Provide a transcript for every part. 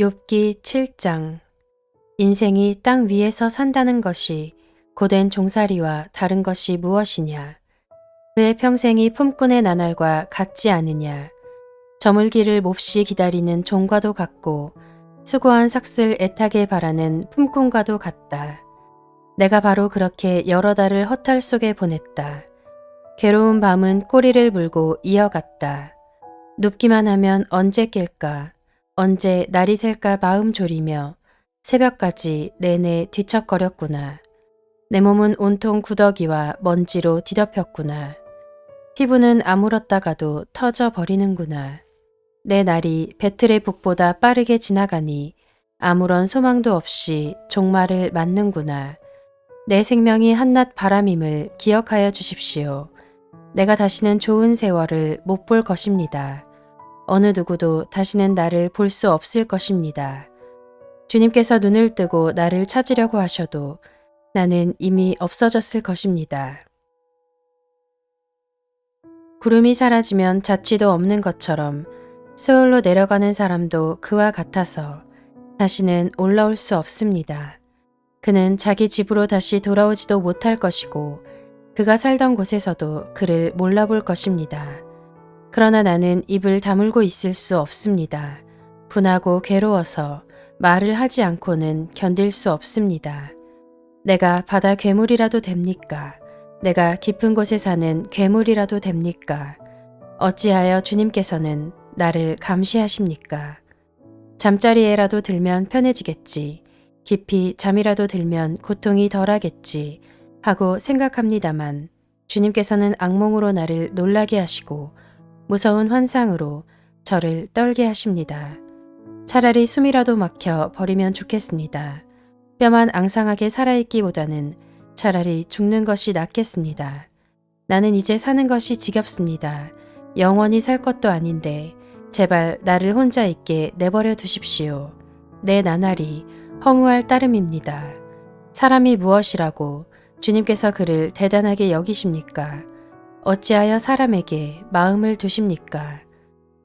욥기 7장. 인생이 땅 위에서 산다는 것이 고된 종살이와 다른 것이 무엇이냐. 그의 평생이 품꾼의 나날과 같지 않으냐. 저물기를 몹시 기다리는 종과도 같고 수고한 삭슬 애타게 바라는 품꾼과도 같다. 내가 바로 그렇게 여러 달을 허탈 속에 보냈다. 괴로운 밤은 꼬리를 물고 이어갔다. 눕기만 하면 언제 깰까, 언제 날이 셀까 마음 졸이며 새벽까지 내내 뒤척거렸구나. 내 몸은 온통 구더기와 먼지로 뒤덮였구나. 피부는 아물었다가도 터져버리는구나. 내 날이 배틀의 북보다 빠르게 지나가니 아무런 소망도 없이 종말을 맞는구나. 내 생명이 한낱 바람임을 기억하여 주십시오. 내가 다시는 좋은 세월을 못 볼 것입니다. 어느 누구도 다시는 나를 볼 수 없을 것입니다. 주님께서 눈을 뜨고 나를 찾으려고 하셔도 나는 이미 없어졌을 것입니다. 구름이 사라지면 자취도 없는 것처럼 스올로 내려가는 사람도 그와 같아서 다시는 올라올 수 없습니다. 그는 자기 집으로 다시 돌아오지도 못할 것이고 그가 살던 곳에서도 그를 몰라볼 것입니다. 그러나 나는 입을 다물고 있을 수 없습니다. 분하고 괴로워서 말을 하지 않고는 견딜 수 없습니다. 내가 바다 괴물이라도 됩니까? 내가 깊은 곳에 사는 괴물이라도 됩니까? 어찌하여 주님께서는 나를 감시하십니까? 잠자리에라도 들면 편해지겠지. 깊이 잠이라도 들면 고통이 덜하겠지 하고 생각합니다만 주님께서는 악몽으로 나를 놀라게 하시고 무서운 환상으로 저를 떨게 하십니다. 차라리 숨이라도 막혀 버리면 좋겠습니다. 뼈만 앙상하게 살아있기보다는 차라리 죽는 것이 낫겠습니다. 나는 이제 사는 것이 지겹습니다. 영원히 살 것도 아닌데 제발 나를 혼자 있게 내버려 두십시오. 내 나날이 허무할 따름입니다. 사람이 무엇이라고 주님께서 그를 대단하게 여기십니까? 어찌하여 사람에게 마음을 두십니까?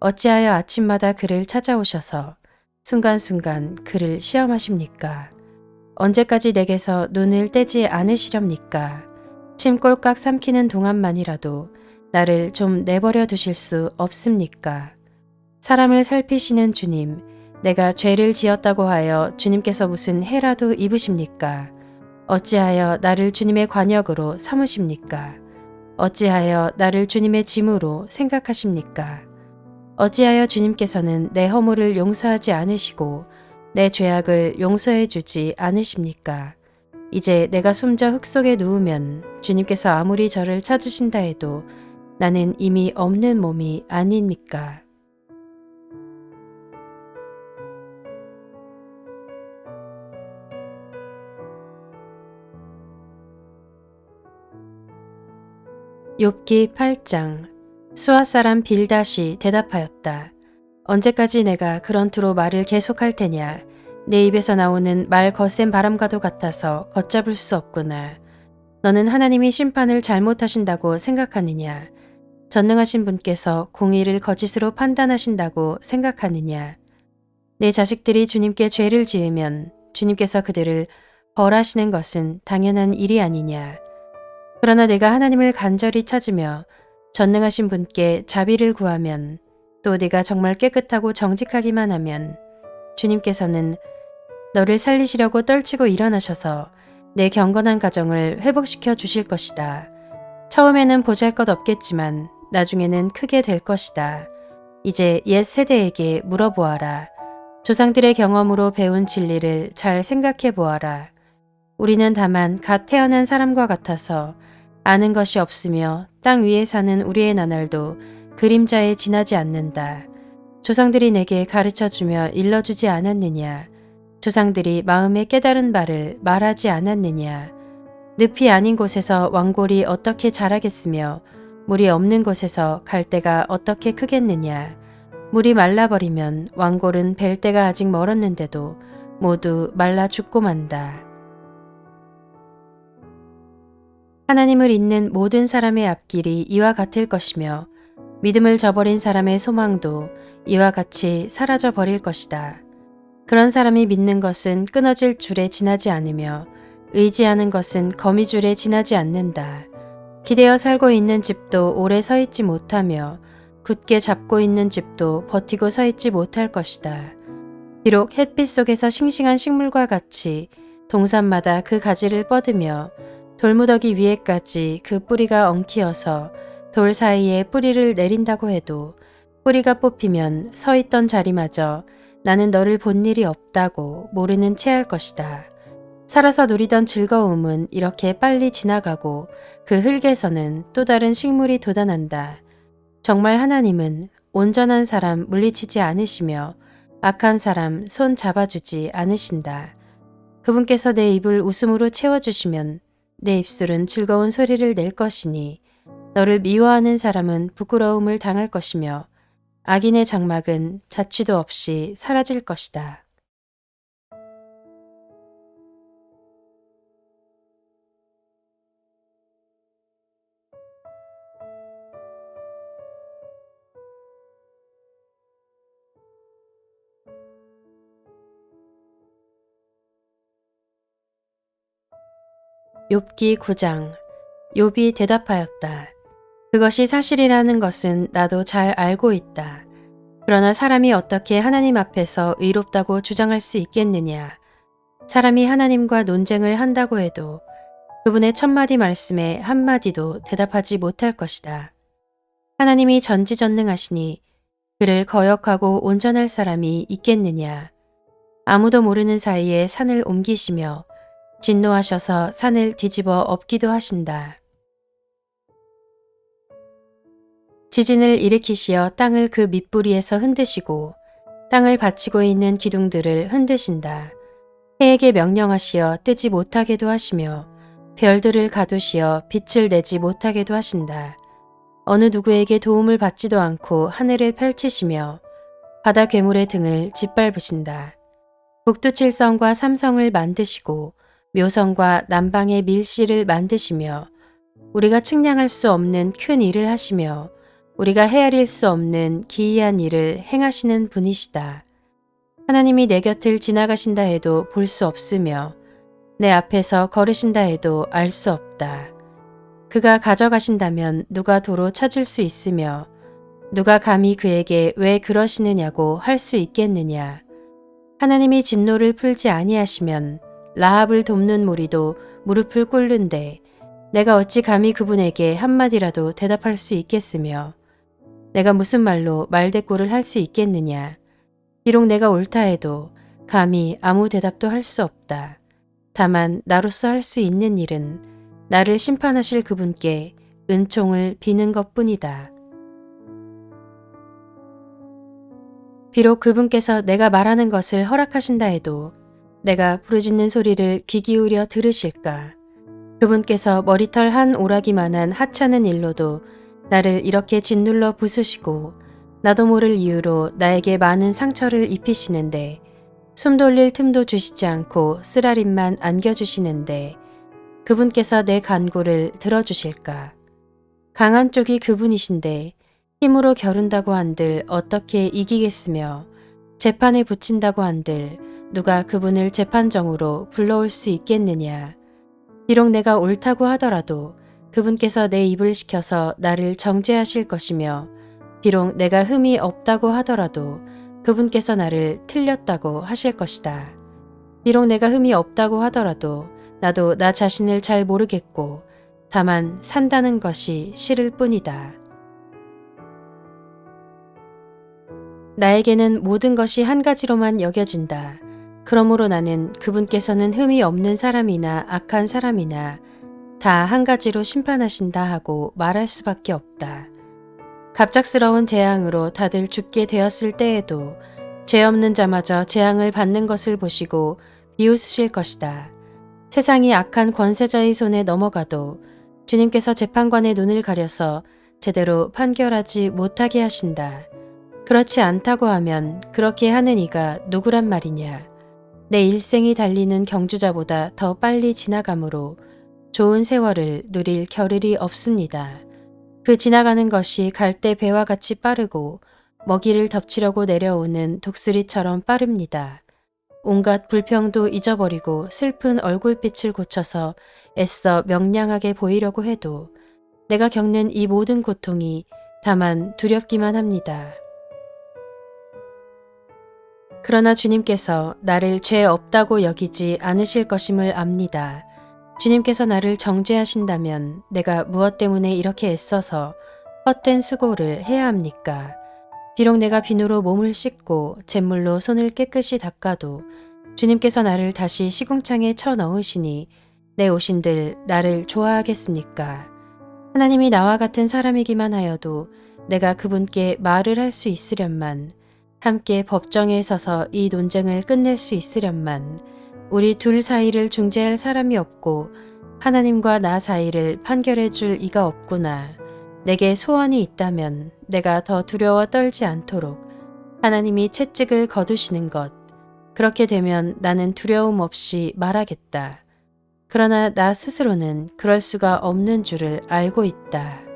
어찌하여 아침마다 그를 찾아오셔서 순간순간 그를 시험하십니까? 언제까지 내게서 눈을 떼지 않으시렵니까? 침 꼴깍 삼키는 동안만이라도 나를 좀 내버려 두실 수 없습니까? 사람을 살피시는 주님, 내가 죄를 지었다고 하여 주님께서 무슨 해라도 입으십니까? 어찌하여 나를 주님의 관역으로 삼으십니까? 어찌하여 나를 주님의 짐으로 생각하십니까? 어찌하여 주님께서는 내 허물을 용서하지 않으시고 내 죄악을 용서해 주지 않으십니까? 이제 내가 숨져 흙 속에 누우면 주님께서 아무리 저를 찾으신다 해도 나는 이미 없는 몸이 아닙니까? 욥기 8장. 수아 사람 빌닷이 대답하였다. 언제까지 내가 그런 투로 말을 계속할 테냐. 내 입에서 나오는 말 거센 바람과도 같아서 걷잡을 수 없구나. 너는 하나님이 심판을 잘못하신다고 생각하느냐. 전능하신 분께서 공의를 거짓으로 판단하신다고 생각하느냐. 내 자식들이 주님께 죄를 지으면 주님께서 그들을 벌하시는 것은 당연한 일이 아니냐. 그러나 내가 하나님을 간절히 찾으며 전능하신 분께 자비를 구하면 또 네가 정말 깨끗하고 정직하기만 하면 주님께서는 너를 살리시려고 떨치고 일어나셔서 내 경건한 가정을 회복시켜 주실 것이다. 처음에는 보잘것없겠지만 나중에는 크게 될 것이다. 이제 옛 세대에게 물어보아라. 조상들의 경험으로 배운 진리를 잘 생각해 보아라. 우리는 다만 갓 태어난 사람과 같아서 아는 것이 없으며 땅 위에 사는 우리의 나날도 그림자에 지나지 않는다. 조상들이 내게 가르쳐주며 일러주지 않았느냐. 조상들이 마음에 깨달은 바를 말하지 않았느냐. 늪이 아닌 곳에서 왕골이 어떻게 자라겠으며 물이 없는 곳에서 갈대가 어떻게 크겠느냐. 물이 말라버리면 왕골은 벨 때가 아직 멀었는데도 모두 말라 죽고 만다. 하나님을 잊는 모든 사람의 앞길이 이와 같을 것이며 믿음을 저버린 사람의 소망도 이와 같이 사라져 버릴 것이다. 그런 사람이 믿는 것은 끊어질 줄에 지나지 않으며 의지하는 것은 거미줄에 지나지 않는다. 기대어 살고 있는 집도 오래 서 있지 못하며 굳게 잡고 있는 집도 버티고 서 있지 못할 것이다. 비록 햇빛 속에서 싱싱한 식물과 같이 동산마다 그 가지를 뻗으며 돌무더기 위에까지 그 뿌리가 엉키어서 돌 사이에 뿌리를 내린다고 해도 뿌리가 뽑히면 서 있던 자리마저 나는 너를 본 일이 없다고 모르는 채 할 것이다. 살아서 누리던 즐거움은 이렇게 빨리 지나가고 그 흙에서는 또 다른 식물이 돋아난다. 정말 하나님은 온전한 사람 물리치지 않으시며 악한 사람 손 잡아주지 않으신다. 그분께서 내 입을 웃음으로 채워주시면 내 입술은 즐거운 소리를 낼 것이니 너를 미워하는 사람은 부끄러움을 당할 것이며 악인의 장막은 자취도 없이 사라질 것이다. 욥기 9장. 욥이 대답하였다. 그것이 사실이라는 것은 나도 잘 알고 있다. 그러나 사람이 어떻게 하나님 앞에서 의롭다고 주장할 수 있겠느냐. 사람이 하나님과 논쟁을 한다고 해도 그분의 천마디 말씀에 한마디도 대답하지 못할 것이다. 하나님이 전지전능하시니 그를 거역하고 온전할 사람이 있겠느냐. 아무도 모르는 사이에 산을 옮기시며 진노하셔서 산을 뒤집어 엎기도 하신다. 지진을 일으키시어 땅을 그 밑부리에서 흔드시고 땅을 받치고 있는 기둥들을 흔드신다. 해에게 명령하시어 뜨지 못하게도 하시며 별들을 가두시어 빛을 내지 못하게도 하신다. 어느 누구에게 도움을 받지도 않고 하늘을 펼치시며 바다 괴물의 등을 짓밟으신다. 북두칠성과 삼성을 만드시고 묘성과 남방의 밀실을 만드시며 우리가 측량할 수 없는 큰 일을 하시며 우리가 헤아릴 수 없는 기이한 일을 행하시는 분이시다. 하나님이 내 곁을 지나가신다 해도 볼 수 없으며 내 앞에서 걸으신다 해도 알 수 없다. 그가 가져가신다면 누가 도로 찾을 수 있으며 누가 감히 그에게 왜 그러시느냐고 할 수 있겠느냐. 하나님이 진노를 풀지 아니하시면 라합을 돕는 무리도 무릎을 꿇는데 내가 어찌 감히 그분에게 한마디라도 대답할 수 있겠으며 내가 무슨 말로 말대꾸를 할 수 있겠느냐. 비록 내가 옳다 해도 감히 아무 대답도 할 수 없다. 다만 나로서 할 수 있는 일은 나를 심판하실 그분께 은총을 비는 것뿐이다. 비록 그분께서 내가 말하는 것을 허락하신다 해도 내가 부르짖는 소리를 귀 기울여 들으실까? 그분께서 머리털 한 오라기만한 하찮은 일로도 나를 이렇게 짓눌러 부수시고 나도 모를 이유로 나에게 많은 상처를 입히시는데 숨 돌릴 틈도 주시지 않고 쓰라림만 안겨주시는데 그분께서 내 간구를 들어주실까? 강한 쪽이 그분이신데 힘으로 겨룬다고 한들 어떻게 이기겠으며 재판에 붙인다고 한들 누가 그분을 재판정으로 불러올 수 있겠느냐. 비록 내가 옳다고 하더라도 그분께서 내 입을 시켜서 나를 정죄하실 것이며 비록 내가 흠이 없다고 하더라도 그분께서 나를 틀렸다고 하실 것이다. 비록 내가 흠이 없다고 하더라도 나도 나 자신을 잘 모르겠고 다만 산다는 것이 싫을 뿐이다. 나에게는 모든 것이 한 가지로만 여겨진다. 그러므로 나는 그분께서는 흠이 없는 사람이나 악한 사람이나 다 한 가지로 심판하신다 하고 말할 수밖에 없다. 갑작스러운 재앙으로 다들 죽게 되었을 때에도 죄 없는 자마저 재앙을 받는 것을 보시고 비웃으실 것이다. 세상이 악한 권세자의 손에 넘어가도 주님께서 재판관의 눈을 가려서 제대로 판결하지 못하게 하신다. 그렇지 않다고 하면 그렇게 하는 이가 누구란 말이냐. 내 일생이 달리는 경주자보다 더 빨리 지나가므로 좋은 세월을 누릴 겨를이 없습니다. 그 지나가는 것이 갈대 배와 같이 빠르고 먹이를 덮치려고 내려오는 독수리처럼 빠릅니다. 온갖 불평도 잊어버리고 슬픈 얼굴빛을 고쳐서 애써 명량하게 보이려고 해도 내가 겪는 이 모든 고통이 다만 두렵기만 합니다. 그러나 주님께서 나를 죄 없다고 여기지 않으실 것임을 압니다. 주님께서 나를 정죄하신다면 내가 무엇 때문에 이렇게 애써서 헛된 수고를 해야 합니까? 비록 내가 비누로 몸을 씻고 잿물로 손을 깨끗이 닦아도 주님께서 나를 다시 시궁창에 쳐넣으시니 내 오신들 나를 좋아하겠습니까? 하나님이 나와 같은 사람이기만 하여도 내가 그분께 말을 할 수 있으련만, 함께 법정에 서서 이 논쟁을 끝낼 수 있으련만, 우리 둘 사이를 중재할 사람이 없고 하나님과 나 사이를 판결해 줄 이가 없구나. 내게 소원이 있다면 내가 더 두려워 떨지 않도록 하나님이 채찍을 거두시는 것. 그렇게 되면 나는 두려움 없이 말하겠다. 그러나 나 스스로는 그럴 수가 없는 줄을 알고 있다.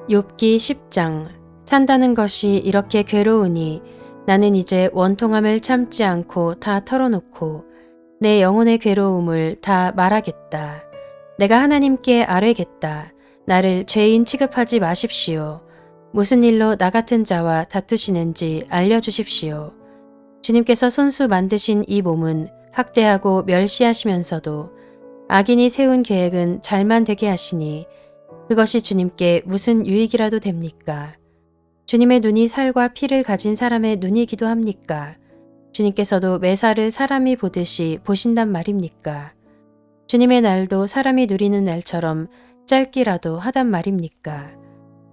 욥기 10장. 산다는 것이 이렇게 괴로우니 나는 이제 원통함을 참지 않고 다 털어놓고 내 영혼의 괴로움을 다 말하겠다. 내가 하나님께 아뢰겠다. 나를 죄인 취급하지 마십시오. 무슨 일로 나 같은 자와 다투시는지 알려주십시오. 주님께서 손수 만드신 이 몸은 학대하고 멸시하시면서도 악인이 세운 계획은 잘만 되게 하시니 그것이 주님께 무슨 유익이라도 됩니까? 주님의 눈이 살과 피를 가진 사람의 눈이기도 합니까? 주님께서도 매사를 사람이 보듯이 보신단 말입니까? 주님의 날도 사람이 누리는 날처럼 짧기라도 하단 말입니까?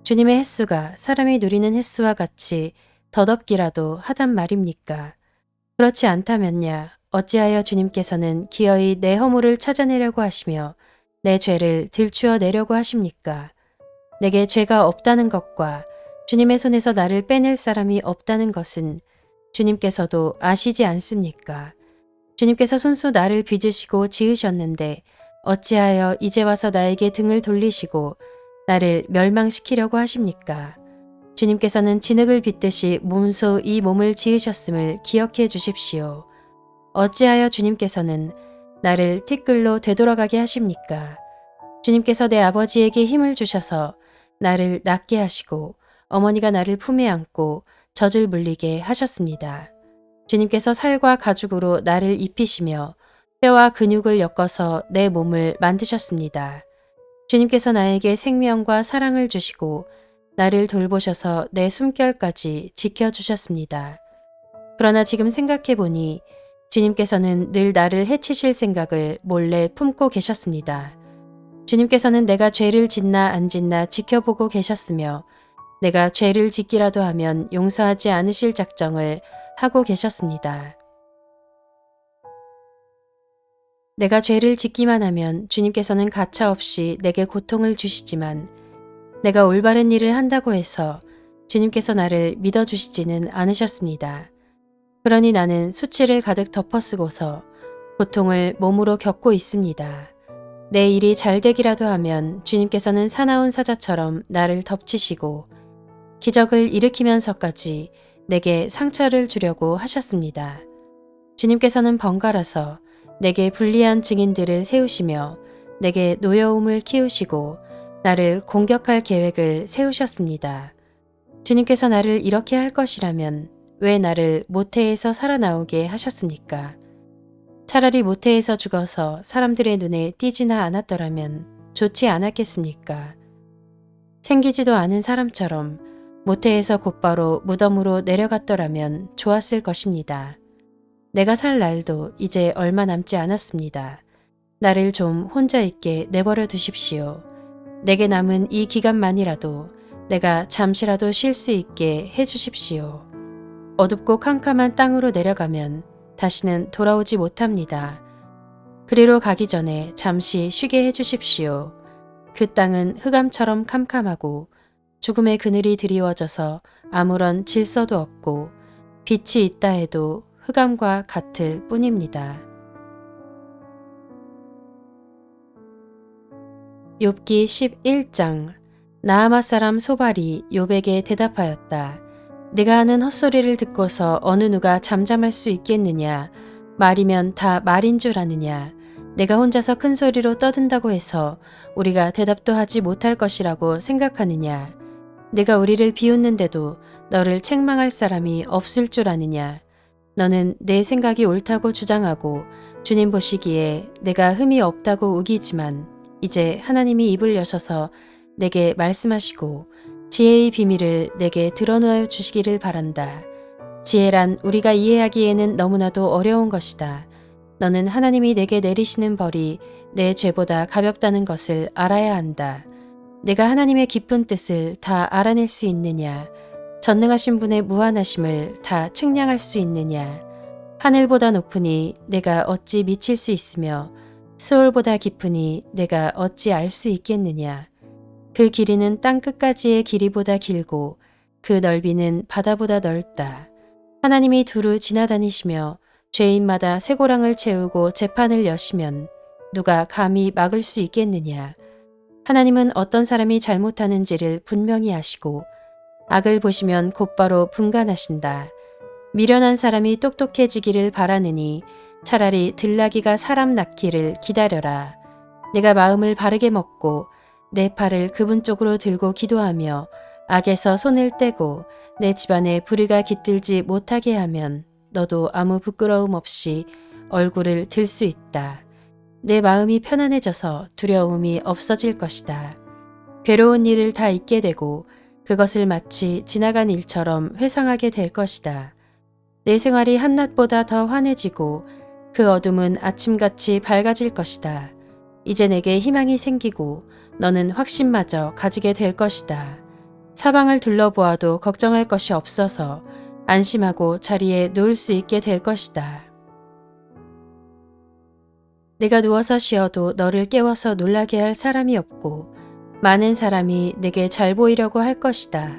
주님의 햇수가 사람이 누리는 햇수와 같이 더덥기라도 하단 말입니까? 그렇지 않다면야 어찌하여 주님께서는 기어이 내 허물을 찾아내려고 하시며 내 죄를 들추어 내려고 하십니까? 내게 죄가 없다는 것과 주님의 손에서 나를 빼낼 사람이 없다는 것은 주님께서도 아시지 않습니까? 주님께서 손수 나를 빚으시고 지으셨는데 어찌하여 이제 와서 나에게 등을 돌리시고 나를 멸망시키려고 하십니까? 주님께서는 진흙을 빚듯이 몸소 이 몸을 지으셨음을 기억해 주십시오. 어찌하여 주님께서는 나를 티끌로 되돌아가게 하십니까? 주님께서 내 아버지에게 힘을 주셔서 나를 낫게 하시고 어머니가 나를 품에 안고 젖을 물리게 하셨습니다. 주님께서 살과 가죽으로 나를 입히시며 뼈와 근육을 엮어서 내 몸을 만드셨습니다. 주님께서 나에게 생명과 사랑을 주시고 나를 돌보셔서 내 숨결까지 지켜주셨습니다. 그러나 지금 생각해보니 주님께서는 늘 나를 해치실 생각을 몰래 품고 계셨습니다. 주님께서는 내가 죄를 짓나 안 짓나 지켜보고 계셨으며 내가 죄를 짓기라도 하면 용서하지 않으실 작정을 하고 계셨습니다. 내가 죄를 짓기만 하면 주님께서는 가차없이 내게 고통을 주시지만 내가 올바른 일을 한다고 해서 주님께서 나를 믿어주시지는 않으셨습니다. 그러니 나는 수치를 가득 덮어쓰고서 고통을 몸으로 겪고 있습니다. 내 일이 잘 되기라도 하면 주님께서는 사나운 사자처럼 나를 덮치시고 기적을 일으키면서까지 내게 상처를 주려고 하셨습니다. 주님께서는 번갈아서 내게 불리한 증인들을 세우시며 내게 노여움을 키우시고 나를 공격할 계획을 세우셨습니다. 주님께서 나를 이렇게 할 것이라면 왜 나를 모태에서 살아나오게 하셨습니까? 차라리 모태에서 죽어서 사람들의 눈에 띄지나 않았더라면 좋지 않았겠습니까? 생기지도 않은 사람처럼 모태에서 곧바로 무덤으로 내려갔더라면 좋았을 것입니다. 내가 살 날도 이제 얼마 남지 않았습니다. 나를 좀 혼자 있게 내버려 두십시오. 내게 남은 이 기간만이라도 내가 잠시라도 쉴 수 있게 해주십시오. 어둡고 캄캄한 땅으로 내려가면 다시는 돌아오지 못합니다. 그리로 가기 전에 잠시 쉬게 해주십시오. 그 땅은 흑암처럼 캄캄하고 죽음의 그늘이 드리워져서 아무런 질서도 없고 빛이 있다 해도 흑암과 같을 뿐입니다. 욥기 11장. 나아마 사람 소발이 욥에게 대답하였다. 네가 하는 헛소리를 듣고서 어느 누가 잠잠할 수 있겠느냐. 말이면 다 말인 줄 아느냐. 내가 혼자서 큰 소리로 떠든다고 해서 우리가 대답도 하지 못할 것이라고 생각하느냐. 내가 우리를 비웃는데도 너를 책망할 사람이 없을 줄 아느냐. 너는 내 생각이 옳다고 주장하고 주님 보시기에 내가 흠이 없다고 우기지만 이제 하나님이 입을 여셔서 내게 말씀하시고 지혜의 비밀을 내게 드러누어 주시기를 바란다. 지혜란 우리가 이해하기에는 너무나도 어려운 것이다. 너는 하나님이 내게 내리시는 벌이 내 죄보다 가볍다는 것을 알아야 한다. 내가 하나님의 깊은 뜻을 다 알아낼 수 있느냐? 전능하신 분의 무한하심을 다 측량할 수 있느냐? 하늘보다 높으니 내가 어찌 미칠 수 있으며 스올보다 깊으니 내가 어찌 알 수 있겠느냐? 그 길이는 땅 끝까지의 길이보다 길고 그 넓이는 바다보다 넓다. 하나님이 두루 지나다니시며 죄인마다 쇠고랑을 채우고 재판을 여시면 누가 감히 막을 수 있겠느냐? 하나님은 어떤 사람이 잘못하는지를 분명히 아시고 악을 보시면 곧바로 분간하신다. 미련한 사람이 똑똑해지기를 바라느니 차라리 들나귀가 사람 낳기를 기다려라. 내가 마음을 바르게 먹고 내 팔을 그분 쪽으로 들고 기도하며 악에서 손을 떼고 내 집안에 불의가 깃들지 못하게 하면 너도 아무 부끄러움 없이 얼굴을 들 수 있다. 내 마음이 편안해져서 두려움이 없어질 것이다. 괴로운 일을 다 잊게 되고 그것을 마치 지나간 일처럼 회상하게 될 것이다. 내 생활이 한낮보다 더 환해지고 그 어둠은 아침같이 밝아질 것이다. 이제 내게 희망이 생기고 너는 확신마저 가지게 될 것이다. 사방을 둘러보아도 걱정할 것이 없어서 안심하고 자리에 누울 수 있게 될 것이다. 내가 누워서 쉬어도 너를 깨워서 놀라게 할 사람이 없고 많은 사람이 내게 잘 보이려고 할 것이다.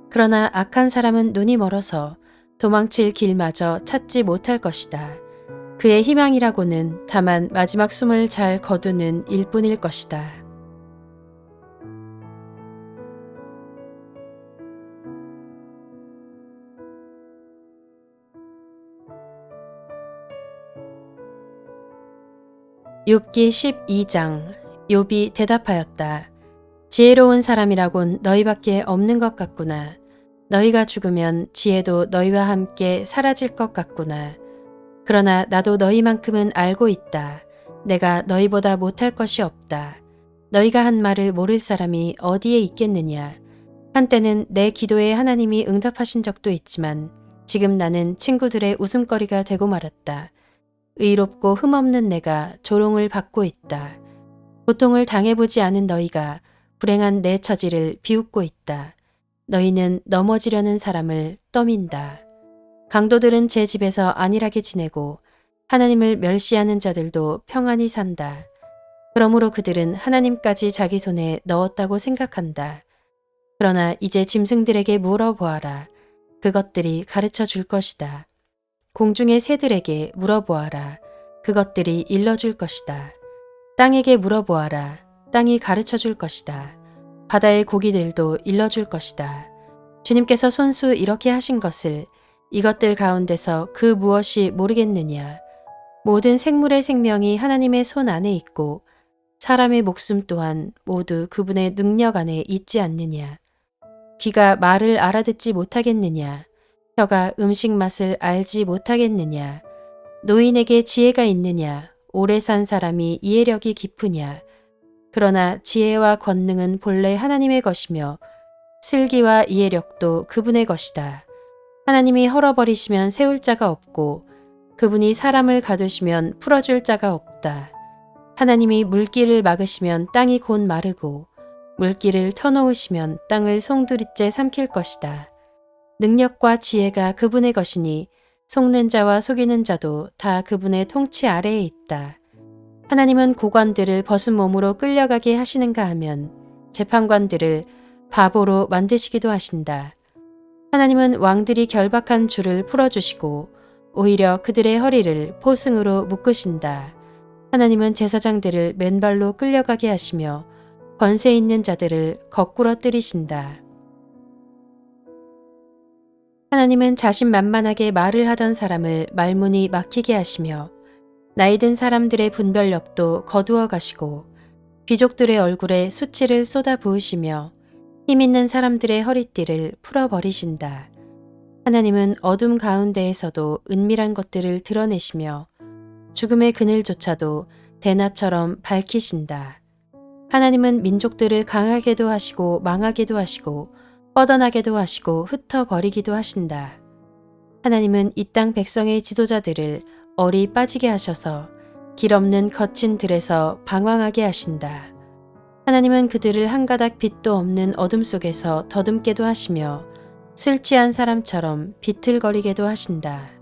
그러나 악한 사람은 눈이 멀어서 도망칠 길마저 찾지 못할 것이다. 그의 희망이라고는 다만 마지막 숨을 잘 거두는 일뿐일 것이다. 욥기 12장. 욥이 대답하였다. 지혜로운 사람이라곤 너희밖에 없는 것 같구나. 너희가 죽으면 지혜도 너희와 함께 사라질 것 같구나. 그러나 나도 너희만큼은 알고 있다. 내가 너희보다 못할 것이 없다. 너희가 한 말을 모를 사람이 어디에 있겠느냐. 한때는 내 기도에 하나님이 응답하신 적도 있지만 지금 나는 친구들의 웃음거리가 되고 말았다. 의롭고 흠없는 내가 조롱을 받고 있다. 고통을 당해보지 않은 너희가 불행한 내 처지를 비웃고 있다. 너희는 넘어지려는 사람을 떠민다. 강도들은 제 집에서 안일하게 지내고 하나님을 멸시하는 자들도 평안히 산다. 그러므로 그들은 하나님까지 자기 손에 넣었다고 생각한다. 그러나 이제 짐승들에게 물어보아라. 그것들이 가르쳐 줄 것이다. 공중의 새들에게 물어보아라. 그것들이 일러줄 것이다. 땅에게 물어보아라. 땅이 가르쳐 줄 것이다. 바다의 고기들도 일러줄 것이다. 주님께서 손수 이렇게 하신 것을 이것들 가운데서 그 무엇이 모르겠느냐. 모든 생물의 생명이 하나님의 손 안에 있고 사람의 목숨 또한 모두 그분의 능력 안에 있지 않느냐. 귀가 말을 알아듣지 못하겠느냐. 혀가 음식 맛을 알지 못하겠느냐. 노인에게 지혜가 있느냐. 오래 산 사람이 이해력이 깊으냐. 그러나 지혜와 권능은 본래 하나님의 것이며 슬기와 이해력도 그분의 것이다. 하나님이 헐어버리시면 세울 자가 없고 그분이 사람을 가두시면 풀어줄 자가 없다. 하나님이 물길을 막으시면 땅이 곧 마르고 물길을 터놓으시면 땅을 송두리째 삼킬 것이다. 능력과 지혜가 그분의 것이니 속는 자와 속이는 자도 다 그분의 통치 아래에 있다. 하나님은 고관들을 벗은 몸으로 끌려가게 하시는가 하면 재판관들을 바보로 만드시기도 하신다. 하나님은 왕들이 결박한 줄을 풀어주시고 오히려 그들의 허리를 포승으로 묶으신다. 하나님은 제사장들을 맨발로 끌려가게 하시며 권세 있는 자들을 거꾸러 때리신다. 하나님은 자신만만하게 말을 하던 사람을 말문이 막히게 하시며 나이든 사람들의 분별력도 거두어 가시고 귀족들의 얼굴에 수치를 쏟아 부으시며 힘있는 사람들의 허리띠를 풀어버리신다. 하나님은 어둠 가운데에서도 은밀한 것들을 드러내시며 죽음의 그늘조차도 대낮처럼 밝히신다. 하나님은 민족들을 강하게도 하시고 망하게도 하시고 뻗어나게도 하시고 흩어버리기도 하신다. 하나님은 이 땅 백성의 지도자들을 얼이 빠지게 하셔서 길 없는 거친 들에서 방황하게 하신다. 하나님은 그들을 한 가닥 빛도 없는 어둠 속에서 더듬게도 하시며 술 취한 사람처럼 비틀거리게도 하신다.